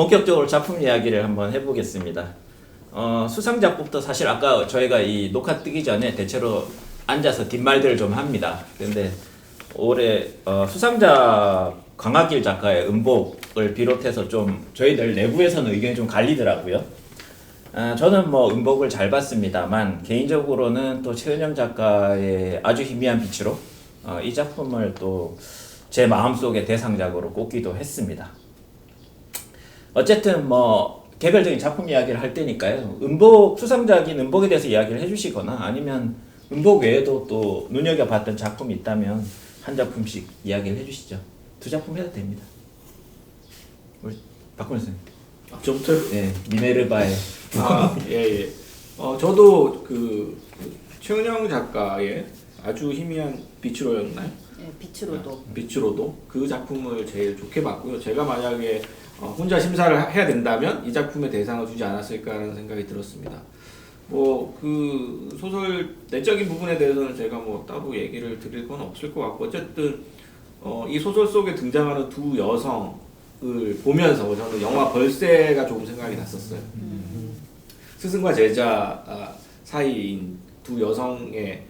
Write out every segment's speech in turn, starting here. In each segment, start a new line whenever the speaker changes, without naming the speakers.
본격적으로 작품 이야기를 한번 해보겠습니다. 수상작부터 사실 아까 저희가 이 녹화 뜨기 전에 대체로 앉아서 뒷말들을 좀 합니다. 그런데 올해 수상작 강하길 작가의 음복을 비롯해서 좀 저희들 내부에서는 의견이 좀 갈리더라고요. 저는 뭐 음복을 잘 봤습니다만 개인적으로는 또 최은영 작가의 아주 희미한 빛으로 이 작품을 또 제 마음속의 대상작으로 꼽기도 했습니다. 어쨌든 뭐 개별적인 작품 이야기를 할 때니까요. 음복 수상작인 음복에 대해서 이야기를 해주시거나 아니면 음복 외에도 또 눈여겨봤던 작품이 있다면 한 작품씩 이야기를 해주시죠. 두 작품 해도 됩니다. 우리 박근혜 선생님.
저부터요?
네, 미네르바의.
예. 저도 최은영 작가의 아주 희미한 빛으로였나요?
네, 빛으로도.
빛으로도 그 작품을 제일 좋게 봤고요. 제가 만약에 혼자 심사를 해야 된다면 이 작품에 대상을 주지 않았을까라는 생각이 들었습니다. 뭐 그 소설 내적인 부분에 대해서는 제가 뭐 따로 얘기를 드릴 건 없을 것 같고 어쨌든 이 소설 속에 등장하는 두 여성을 보면서 저는 영화 벌새가 조금 생각이 났었어요. 스승과 제자 사이인 두 여성의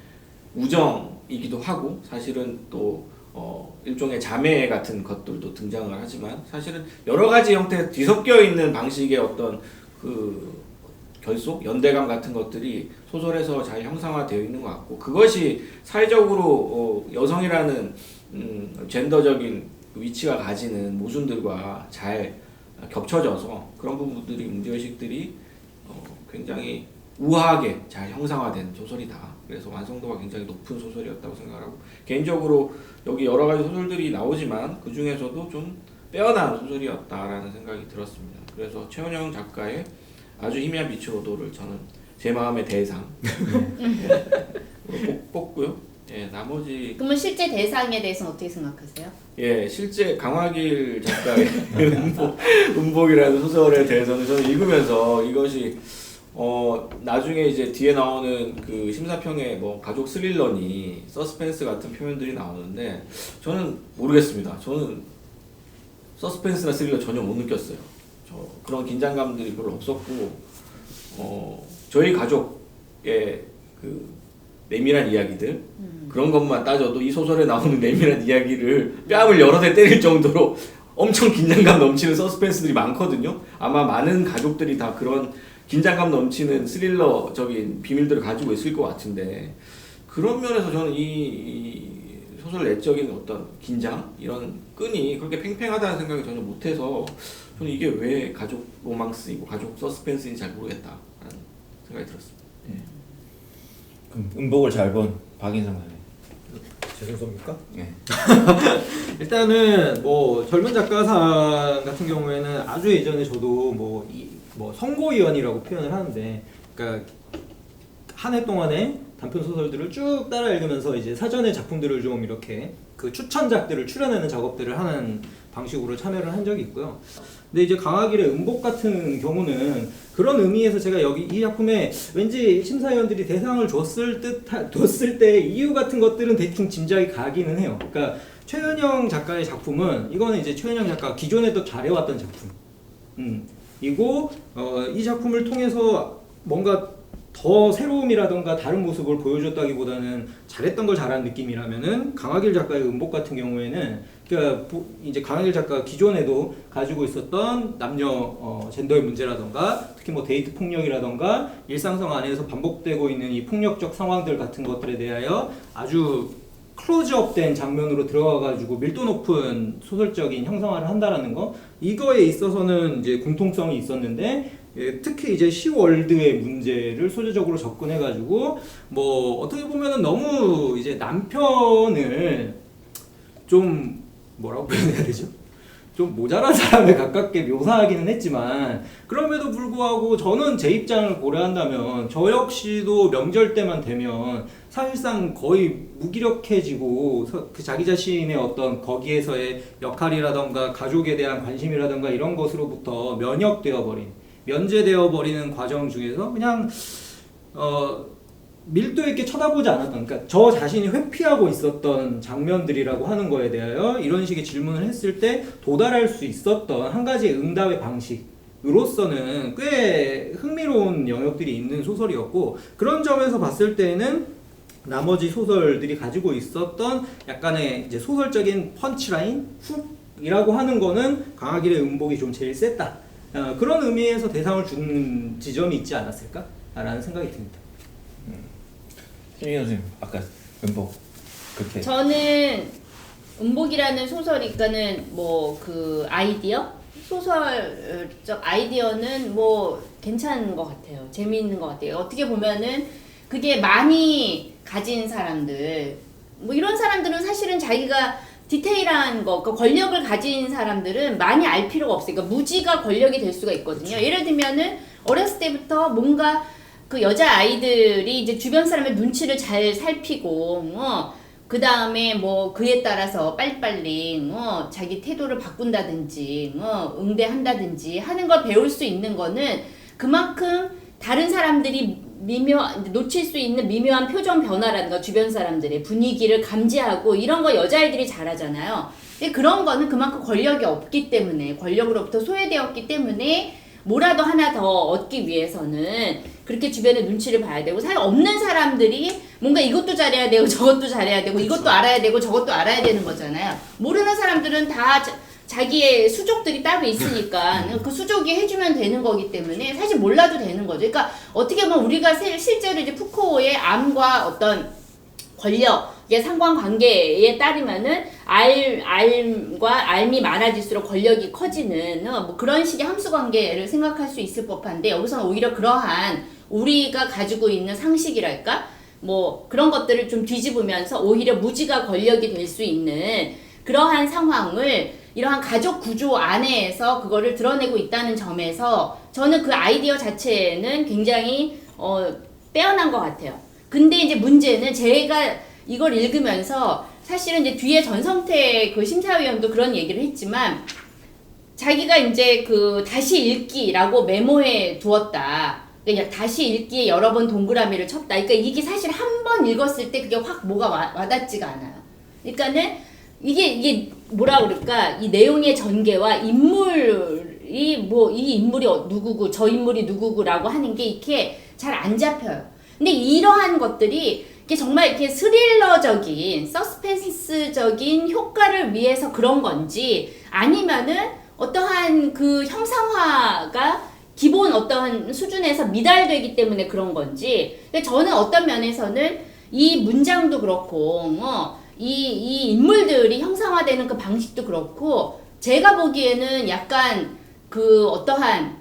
우정이기도 하고 사실은 또 일종의 자매 같은 것들도 등장을 하지만 사실은 여러 가지 형태 뒤섞여 있는 방식의 어떤 그 결속, 연대감 같은 것들이 소설에서 잘 형상화되어 있는 것 같고 그것이 사회적으로 여성이라는 젠더적인 위치가 가지는 모순들과 잘 겹쳐져서 그런 부분들이 문제의식들이 굉장히 우아하게 잘 형상화된 소설이다. 그래서 완성도가 굉장히 높은 소설이었다고 생각하고 개인적으로 여기 여러 가지 소설들이 나오지만 그 중에서도 좀 빼어난 소설이었다라는 생각이 들었습니다. 그래서 최은영 작가의 아주 희미한 빛으로도를 저는 제 마음의 대상 뽑고요. 예, 나머지
그러면 실제 대상에 대해서는 어떻게 생각하세요?
예, 실제 강화길 작가의 음복이라는 소설에 대해서는 저는 읽으면서 이것이 나중에 이제 뒤에 나오는 그 심사평에 뭐 가족 스릴러니 서스펜스 같은 표현들이 나오는데 저는 모르겠습니다. 저는 서스펜스나 스릴러 전혀 못 느꼈어요. 그런 긴장감들이 별로 없었고 저희 가족의 그 내밀한 이야기들 그런 것만 따져도 이 소설에 나오는 내밀한 이야기를 뺨을 여러 대 때릴 정도로 엄청 긴장감 넘치는 서스펜스들이 많거든요. 아마 많은 가족들이 다 그런 긴장감 넘치는 스릴러적인 비밀들을 가지고 있을 것 같은데 그런 면에서 저는 이 소설 내적인 어떤 긴장 이런 끈이 그렇게 팽팽하다는 생각을 전혀 못해서 저는 이게 왜 가족 로망스이고 가족 서스펜스인지 잘 모르겠다라는 생각이 들었습니다. 예.
그럼 음복을 잘 본 박인상 선생님.
제 순서입니까?
네.
일단은 뭐 젊은 작가상 같은 경우에는 아주 예전에 저도 뭐 선고위원이라고 표현을 하는데, 그러니까 한 해 동안에 단편 소설들을 쭉 따라 읽으면서 이제 사전에 작품들을 좀 이렇게 그 추천작들을 추려내는 작업들을 하는 방식으로 참여를 한 적이 있고요. 근데 이제 강하길의 음복 같은 경우는 그런 의미에서 제가 여기 이 작품에 왠지 심사위원들이 대상을 줬을 때 이유 같은 것들은 대충 짐작이 가기는 해요. 그러니까 최은영 작가의 작품은 이거는 이제 최은영 작가 기존에도 잘해왔던 작품. 이고 이 작품을 통해서 뭔가 더 새로움이라던가 다른 모습을 보여줬다기보다는 잘했던 걸 잘한 느낌이라면은 강하길 작가의 음복 같은 경우에는 그러니까 이제 강하길 작가 기존에도 가지고 있었던 남녀 젠더의 문제라던가 특히 뭐 데이트 폭력이라던가 일상성 안에서 반복되고 있는 이 폭력적 상황들 같은 것들에 대하여 아주 클로즈업된 장면으로 들어가가지고 밀도 높은 소설적인 형상화를 한다라는 거 이거에 있어서는 이제 공통성이 있었는데 특히 이제 시월드의 문제를 소재적으로 접근해가지고 뭐 어떻게 보면은 너무 이제 남편을 좀 뭐라고 표현해야 되죠? 좀 모자란 사람에 가깝게 묘사하기는 했지만 그럼에도 불구하고 저는 제 입장을 고려한다면 저 역시도 명절 때만 되면 사실상 거의 무기력해지고 그 자기 자신의 어떤 거기에서의 역할이라던가 가족에 대한 관심이라던가 이런 것으로부터 면역되어 버린 면제되어 버리는 과정 중에서 그냥 밀도 있게 쳐다보지 않았던, 그러니까 저 자신이 회피하고 있었던 장면들이라고 하는 거에 대하여 이런 식의 질문을 했을 때 도달할 수 있었던 한 가지의 응답의 방식으로서는 꽤 흥미로운 영역들이 있는 소설이었고, 그런 점에서 봤을 때는 나머지 소설들이 가지고 있었던 약간의 이제 소설적인 펀치라인, 훅이라고 하는 거는 강하길의 음복이 좀 제일 셌다. 그런 의미에서 대상을 주는 지점이 있지 않았을까라는 생각이 듭니다.
김민호 선생님 아까 음복 그렇게
저는 음복이라는 소설이니까는 뭐 그 아이디어 소설적 아이디어는 뭐 괜찮은 것 같아요. 재미있는 것 같아요. 어떻게 보면은 그게 많이 가진 사람들, 뭐 이런 사람들은 사실은 자기가 디테일한 거, 그 권력을 가진 사람들은 많이 알 필요가 없어요. 그러니까 무지가 권력이 될 수가 있거든요. 그렇죠. 예를 들면은 어렸을 때부터 뭔가 그 여자 아이들이 이제 주변 사람의 눈치를 잘 살피고, 그 다음에 뭐 그에 따라서 빨리빨리 자기 태도를 바꾼다든지, 응대한다든지 하는 걸 배울 수 있는 거는 그만큼 다른 사람들이 놓칠 수 있는 미묘한 표정 변화라든가 주변 사람들의 분위기를 감지하고 이런 거 여자아이들이 잘하잖아요. 근데 그런 거는 그만큼 권력이 없기 때문에, 권력으로부터 소외되었기 때문에 뭐라도 하나 더 얻기 위해서는 그렇게 주변의 눈치를 봐야 되고, 사실 없는 사람들이 뭔가 이것도 잘해야 되고 저것도 잘해야 되고, 그쵸. 이것도 알아야 되고 저것도 알아야 되는 거잖아요. 모르는 사람들은 다 자기의 수족들이 따로 있으니까 그 수족이 해주면 되는 거기 때문에 사실 몰라도 되는 거죠. 그러니까 어떻게 보면 우리가 실제로 이제 푸코의 암과 어떤 권력의 상관관계에 따르면은 알과 알미 많아질수록 권력이 커지는 뭐 그런 식의 함수관계를 생각할 수 있을 법한데, 여기서는 오히려 그러한 우리가 가지고 있는 상식이랄까 뭐 그런 것들을 좀 뒤집으면서 오히려 무지가 권력이 될 수 있는 그러한 상황을 이러한 가족 구조 안에서 그거를 드러내고 있다는 점에서 저는 그 아이디어 자체는 굉장히 빼어난 것 같아요. 근데 이제 문제는 제가 이걸 읽으면서 사실은 이제 뒤에 전성태 그 심사위원도 그런 얘기를 했지만, 자기가 이제 그 다시 읽기라고 메모해 두었다. 그러니까 다시 읽기에 여러 번 동그라미를 쳤다. 그러니까 이게 사실 한 번 읽었을 때 그게 확 뭐가 와닿지가 않아요. 그러니까는 이게 뭐라 그럴까, 이 내용의 전개와 인물이 뭐 이 인물이 누구고 저 인물이 누구고라고 하는 게 이렇게 잘 안 잡혀요. 근데 이러한 것들이 이게 정말 이렇게 스릴러적인 서스펜스적인 효과를 위해서 그런 건지, 아니면은 어떠한 그 형상화가 기본 어떤 수준에서 미달되기 때문에 그런 건지. 근데 저는 어떤 면에서는 이 문장도 그렇고 이 인물들이 형상화되는 그 방식도 그렇고, 제가 보기에는 약간 그 어떠한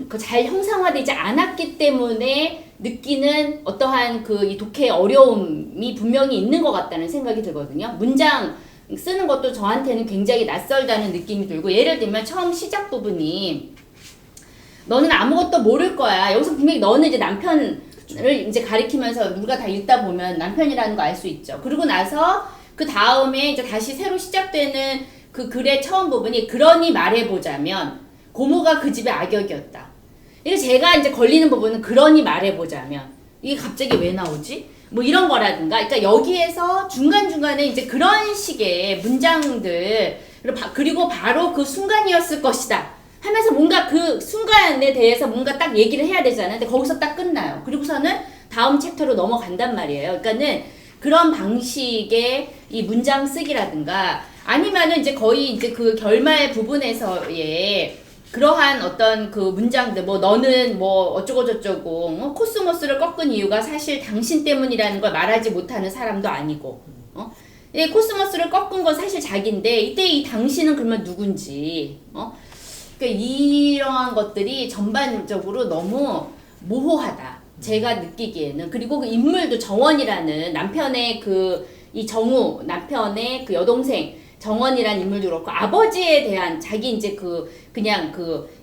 그 잘 형상화되지 않았기 때문에 느끼는 어떠한 그 이 독해의 어려움이 분명히 있는 것 같다는 생각이 들거든요. 문장 쓰는 것도 저한테는 굉장히 낯설다는 느낌이 들고, 예를 들면 처음 시작 부분이 너는 아무것도 모를 거야. 여기서 분명히 너는 이제 남편을 이제 가리키면서 우리가 다 읽다 보면 남편이라는 거 알 수 있죠. 그러고 나서 그 다음에 이제 다시 새로 시작되는 그 글의 처음 부분이 그러니 말해보자면 고모가 그 집의 악역이었다. 이게 제가 이제 걸리는 부분은 그러니 말해보자면 이게 갑자기 왜 나오지? 뭐 이런 거라든가. 그러니까 여기에서 중간중간에 이제 그런 식의 문장들, 그리고 바로 그 순간이었을 것이다 하면서 뭔가 그 순간에 대해서 뭔가 딱 얘기를 해야 되잖아요. 근데 거기서 딱 끝나요. 그리고서는 다음 챕터로 넘어간단 말이에요. 그러니까는 그런 방식의 이 문장 쓰기라든가, 아니면은 이제 거의 이제 그 결말 부분에서의 그러한 어떤 그 문장들, 뭐 너는 뭐 어쩌고저쩌고 코스모스를 꺾은 이유가 사실 당신 때문이라는 걸 말하지 못하는 사람도 아니고, 이 코스모스를 꺾은 건 사실 자기인데 이때 이 당신은 그러면 누군지, 그러니까 이러한 것들이 전반적으로 너무 모호하다. 제가 느끼기에는. 그리고 그 인물도 정원이라는 남편의 이 정우, 남편의 그 여동생 정원이라는 인물도 그렇고, 아버지에 대한 자기 이제 그냥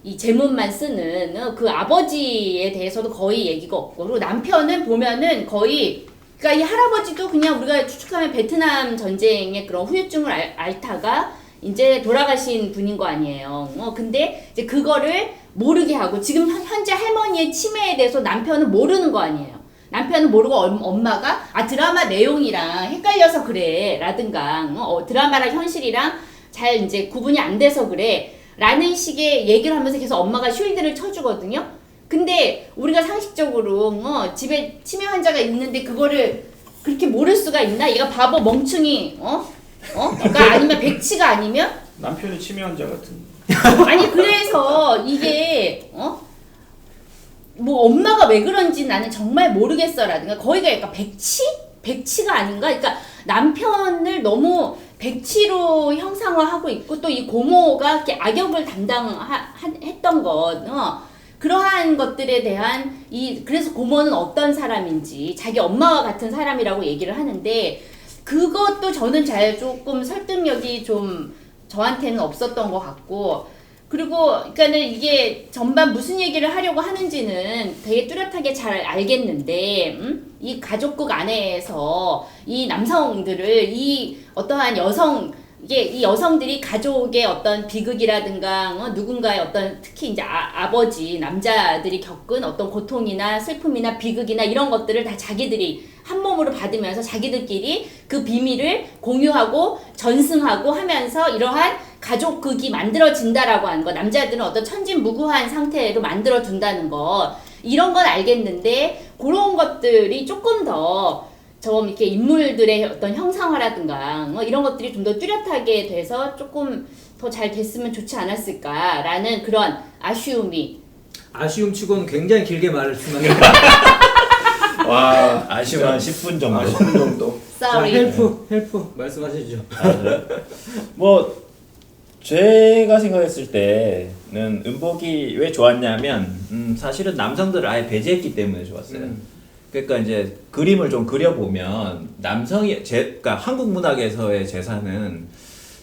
이 제문만 쓰는 그 아버지에 대해서도 거의 얘기가 없고, 그리고 남편은 보면은 거의, 그러니까 이 할아버지도 그냥 우리가 추측하면 베트남 전쟁의 그런 후유증을 앓다가 이제 돌아가신 분인 거 아니에요. 근데 이제 그거를 모르게 하고, 지금 현재 할머니의 치매에 대해서 남편은 모르는 거 아니에요. 남편은 모르고 엄마가 드라마 내용이랑 헷갈려서 그래 라든가 드라마랑 현실이랑 잘 이제 구분이 안 돼서 그래 라는 식의 얘기를 하면서 계속 엄마가 쉴드를 쳐주거든요. 근데 우리가 상식적으로 집에 치매 환자가 있는데 그거를 그렇게 모를 수가 있나? 얘가 바보 멍충이 그러니까 아니면 백치가 아니면
남편이 치매 환자 같은.
아니 그래서 이게 뭐 엄마가 왜 그런지 나는 정말 모르겠어라든가 거기가 약간 백치가 아닌가? 그러니까 남편을 너무 백치로 형상화하고 있고 또 이 고모가 이렇게 악역을 담당했던 것 그러한 것들에 대한 그래서 고모는 어떤 사람인지 자기 엄마와 같은 사람이라고 얘기를 하는데 그것도 저는 조금 설득력이 좀 저한테는 없었던 것 같고 그리고 그러니까는 이게 전반 무슨 얘기를 하려고 하는지는 되게 뚜렷하게 잘 알겠는데 이 가족국 안에서 이 남성들을 이 어떠한 이 여성들이 가족의 어떤 비극이라든가 누군가의 어떤 특히 이제 아버지 남자들이 겪은 어떤 고통이나 슬픔이나 비극이나 이런 것들을 다 자기들이 한 몸으로 받으면서 자기들끼리 그 비밀을 공유하고 전승하고 하면서 이러한 가족극이 만들어진다라고 하는 거 남자들은 어떤 천진무구한 상태로 만들어둔다는 거 이런 건 알겠는데 그런 것들이 조금 더 좀 이렇게 인물들의 어떤 형상화라든가 이런 것들이 좀 더 뚜렷하게 돼서 조금 더 잘 됐으면 좋지 않았을까라는 그런 아쉬움
치고는 굉장히 길게 말했지만
와 아쉬운 한 10분 정도.
10분 정도.
자,
sorry.
헬프 말씀하시죠.
뭐 제가 생각했을 때는 음복이 왜 좋았냐면 사실은 남성들을 아예 배제했기 때문에 좋았어요. 그러니까 이제 그림을 좀 그려보면 그러니까 한국 문학에서의 제사는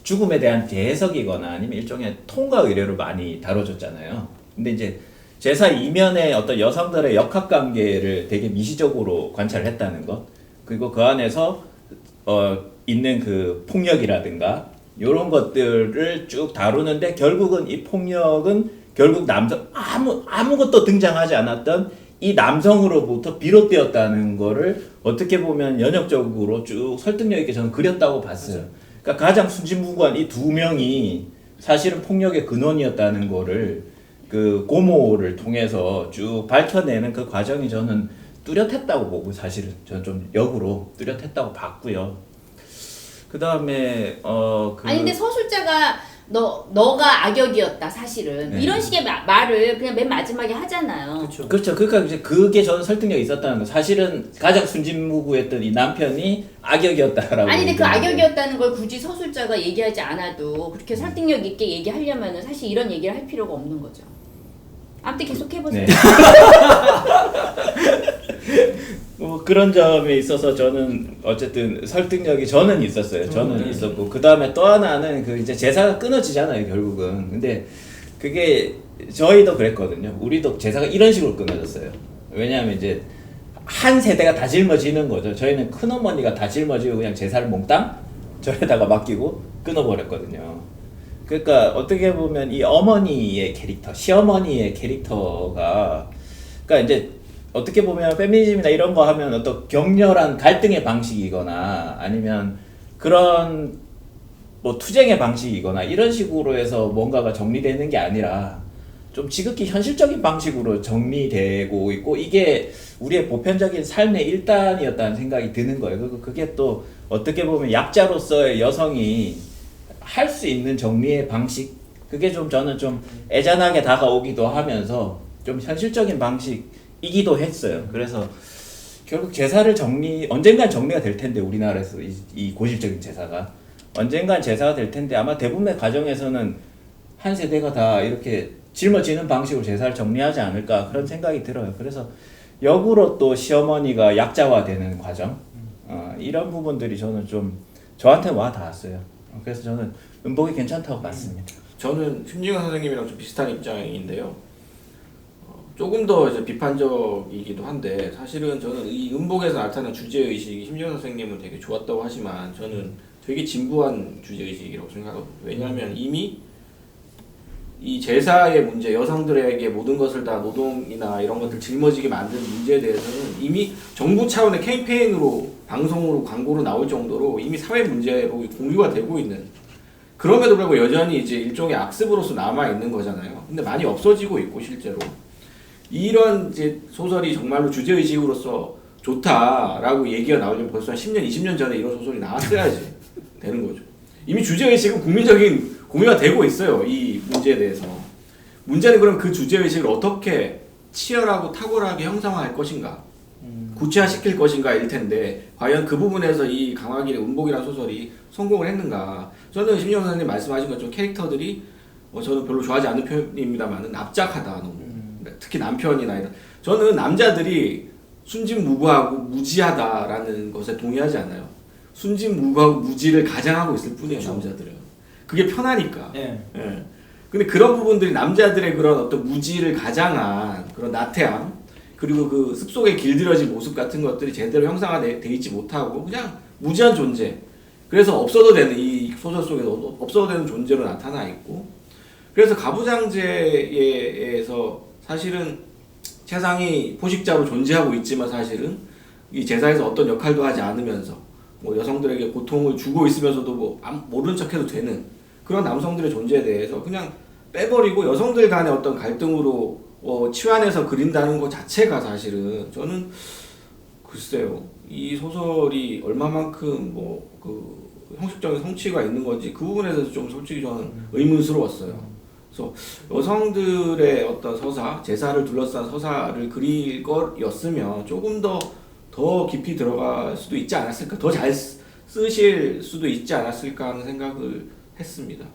죽음에 대한 대해석이거나 아니면 일종의 통과 의례로 많이 다뤄졌잖아요. 근데 이제 제사 이면의 어떤 여성들의 역학관계를 되게 미시적으로 관찰했다는 것, 그리고 그 안에서 있는 그 폭력이라든가 이런 것들을 쭉 다루는데 결국은 이 폭력은 결국 아무것도 등장하지 않았던 이 남성으로부터 비롯되었다는 거를 어떻게 보면 연역적으로 쭉 설득력 있게 저는 그렸다고 봤어요. 그러니까 가장 순진무구한 이 두 명이 사실은 폭력의 근원이었다는 거를 그 고모를 통해서 쭉 밝혀내는 그 과정이 저는 뚜렷했다고 보고 사실은 저는 좀 역으로 뚜렷했다고 봤고요. 그 다음에
아니 근데 서술자가 너가 악역이었다 사실은
네.
이런 식의 말을 그냥 맨 마지막에 하잖아요.
그렇죠. 그러니까 이제 그게 저는 설득력이 있었다는 거. 사실은 가장 순진무구했던 이 남편이 악역이었다라고.
아니 근데 그
얘기하는데.
악역이었다는 걸 굳이 서술자가 얘기하지 않아도 그렇게 설득력 있게 얘기하려면은 사실 이런 얘기를 할 필요가 없는 거죠. 아무튼 계속 해보세요.
네. 뭐 그런 점에 있어서 저는 어쨌든 설득력이 저는 있었어요. 저는 있었고 그 다음에 또 하나는 그 이제 제사가 끊어지잖아요 결국은. 근데 그게 저희도 그랬거든요. 우리도 제사가 이런 식으로 끊어졌어요. 왜냐하면 이제 한 세대가 다 짊어지는 거죠. 저희는 큰어머니가 다 짊어지고 그냥 제사를 몽땅 저에다가 맡기고 끊어버렸거든요. 그러니까 어떻게 보면 이 어머니의 캐릭터, 시어머니의 캐릭터가 그러니까 이제 어떻게 보면 페미니즘이나 이런 거 하면 어떤 격렬한 갈등의 방식이거나 아니면 그런 뭐 투쟁의 방식이거나 이런 식으로 해서 뭔가가 정리되는 게 아니라 좀 지극히 현실적인 방식으로 정리되고 있고 이게 우리의 보편적인 삶의 일단이었다는 생각이 드는 거예요. 그리고 그게 또 어떻게 보면 약자로서의 여성이 할 수 있는 정리의 방식 그게 좀 저는 좀 애잔하게 다가오기도 하면서 좀 현실적인 방식이기도 했어요. 그래서 결국 제사를 언젠간 정리가 될 텐데 우리나라에서 이 고질적인 제사가 언젠간 제사가 될 텐데 아마 대부분의 가정에서는 한 세대가 다 이렇게 짊어지는 방식으로 제사를 정리하지 않을까 그런 생각이 들어요. 그래서 역으로 또 시어머니가 약자화되는 과정 이런 부분들이 저는 좀 저한테 와 닿았어요. 그래서 저는 음복이 괜찮다고 봤습니다.
저는 심지현 선생님이랑 좀 비슷한 입장인데요. 조금 더 이제 비판적이기도 한데 사실은 저는 이 음복에서 나타난 주제의식이 심지현 선생님은 되게 좋았다고 하지만 저는 되게 진부한 주제의식이라고 생각하거든요. 왜냐하면 이미 이 제사의 문제, 여성들에게 모든 것을 다 노동이나 이런 것들 짊어지게 만든 문제에 대해서는 이미 정부 차원의 캠페인으로 방송으로 광고로 나올 정도로 이미 사회 문제로 공유가 되고 있는 그럼에도 불구하고 여전히 이제 일종의 악습으로서 남아 있는 거잖아요. 근데 많이 없어지고 있고 실제로 이런 이제 소설이 정말로 주제 의식으로서 좋다라고 얘기가 나오려면 벌써 한 10년, 20년 전에 이런 소설이 나왔어야지 되는 거죠. 이미 주제 의식은 국민적인 공유가 되고 있어요. 이 문제에 대해서. 문제는 그럼 그 주제 의식을 어떻게 치열하고 탁월하게 형상화할 것인가, 구체화시킬 것인가일 텐데 과연 그 부분에서 이 강화길의 운복이라는 소설이 성공을 했는가? 저는 심리학 선생님 말씀하신 것처럼 캐릭터들이 저는 별로 좋아하지 않는 표현입니다만은 납작하다 너무. 특히 남편이나 이런. 저는 남자들이 순진무구하고 무지하다라는 것에 동의하지 않아요. 순진무구하고 무지를 가장하고 있을 뿐이에요. 그렇죠. 남자들은. 그게 편하니까. 예. 근데 그런 부분들이 남자들의 그런 어떤 무지를 가장한 그런 나태함 그리고 그 습속에 길들여진 모습 같은 것들이 제대로 형상화돼 있지 못하고 그냥 무지한 존재. 그래서 없어도 되는 이 소설 속에서 없어도 되는 존재로 나타나 있고. 그래서 가부장제에서 사실은 세상이 포식자로 존재하고 있지만 사실은 이 제사에서 어떤 역할도 하지 않으면서 뭐 여성들에게 고통을 주고 있으면서도 뭐 모른 척해도 되는 그런 남성들의 존재에 대해서 그냥 빼버리고 여성들 간의 어떤 갈등으로 치환해서 그린다는 것 자체가 사실은 저는 글쎄요 이 소설이 얼마만큼 뭐 그 형식적인 성취가 있는 건지 그 부분에서 좀 솔직히 저는 의문스러웠어요. 그래서 여성들의 어떤 서사, 제사를 둘러싼 서사를 그릴 거였으면 조금 더 깊이 들어갈 수도 있지 않았을까, 더 잘 쓰실 수도 있지 않았을까 하는 생각을 했습니다.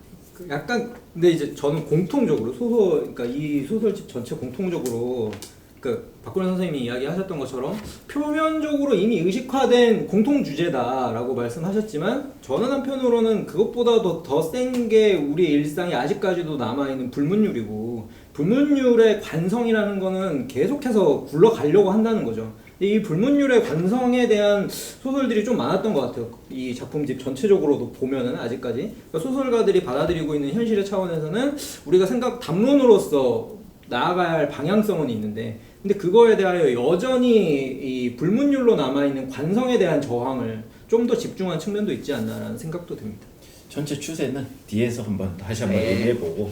약간 근데 이제 저는 공통적으로 그러니까 이 소설집 전체 공통적으로 그러니까 박근혜 선생님이 이야기하셨던 것처럼 표면적으로 이미 의식화된 공통 주제다라고 말씀하셨지만 저는 한편으로는 그것보다도 더 센 게 우리 일상에 아직까지도 남아있는 불문율이고 불문율의 관성이라는 거는 계속해서 굴러가려고 한다는 거죠. 이 불문율의 관성에 대한 소설들이 좀 많았던 것 같아요. 이 작품집 전체적으로도 보면은 아직까지 그러니까 소설가들이 받아들이고 있는 현실의 차원에서는 우리가 담론으로서 나아가야 할 방향성은 있는데 근데 그거에 대하여 여전히 이 불문율로 남아있는 관성에 대한 저항을 좀 더 집중한 측면도 있지 않나라는 생각도 듭니다.
전체 추세는 뒤에서 다시 한번
네.
얘기해보고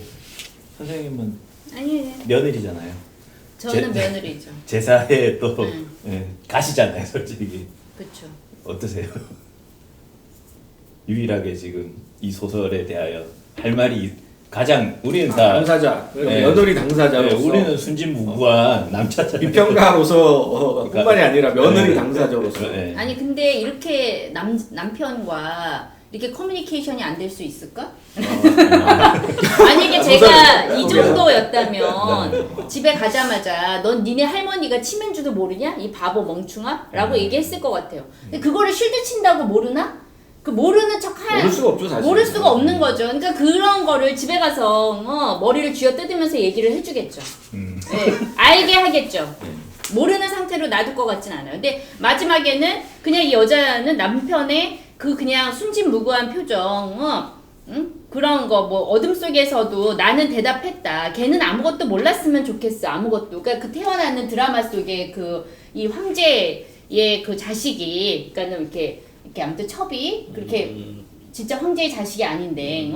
선생님은
아니
며느리잖아요.
저는 며느리죠.
제사에 또 가시잖아요, 솔직히.
그렇죠.
어떠세요? 유일하게 지금 이 소설에 대하여 할 말이 가장 우리는 다
당사자,
네.
며느리 당사자로서
우리는 순진무구한 남자잖아요.
비평가로서 뿐만이 아니라 며느리 당사자로서.
네.
아니 근데 이렇게 남편과 이렇게 커뮤니케이션이 안 될 수 있을까? 만약에 제가 이 정도였다면 집에 가자마자 넌 니네 할머니가 치면주도 모르냐? 이 바보 멍충아? 라고 얘기했을 것 같아요. 근데 그거를 쉴드 친다고 모르나? 그 모르는
모를 수가 없죠 사실.
모를 수가 없는 거죠. 그러니까 그런 거를 집에 가서 머리를 쥐어 뜯으면서 얘기를 해주겠죠. 네, 알게 하겠죠. 모르는 상태로 놔둘 것 같진 않아요. 근데 마지막에는 그냥 이 여자는 남편의 그 그냥 순진무구한 표정, 그런 거 뭐 어둠 속에서도 나는 대답했다. 걔는 아무것도 몰랐으면 좋겠어. 아무것도. 그러니까 그 태어나는 드라마 속에 그 이 황제의 그 자식이, 그러니까는 이렇게 아무튼 첩이 그렇게 진짜 황제의 자식이 아닌데,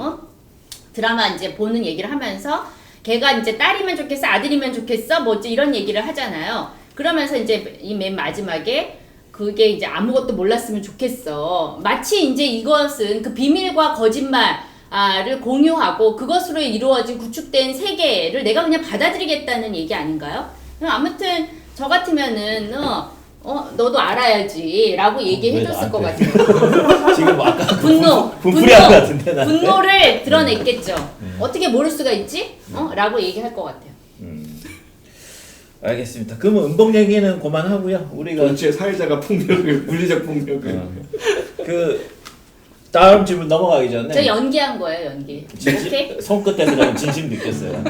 드라마 이제 보는 얘기를 하면서 걔가 이제 딸이면 좋겠어, 아들이면 좋겠어, 뭐 이제 이런 얘기를 하잖아요. 그러면서 이제 이 맨 마지막에 그게 이제 아무것도 몰랐으면 좋겠어. 마치 이제 이것은 그 비밀과 거짓말을 공유하고 그것으로 이루어진 구축된 세계를 내가 그냥 받아들이겠다는 얘기 아닌가요? 아무튼 저 같으면은 너도 알아야지 라고 얘기해줬을 것 같아요.
지금 아까
분노,
분풀이한 것 같은데 나한테?
분노를 드러냈겠죠. 어떻게 모를 수가 있지? 라고 얘기할 것 같아요.
알겠습니다. 그러면 음복 얘기는 그만하고요. 우리가
전체 사회자가 폭력을 물리적 폭력을
그 다음 질문 넘어가기 전에
저 연기한 거예요, 연기. 오케이?
손끝에 들어간 진심 느꼈어요.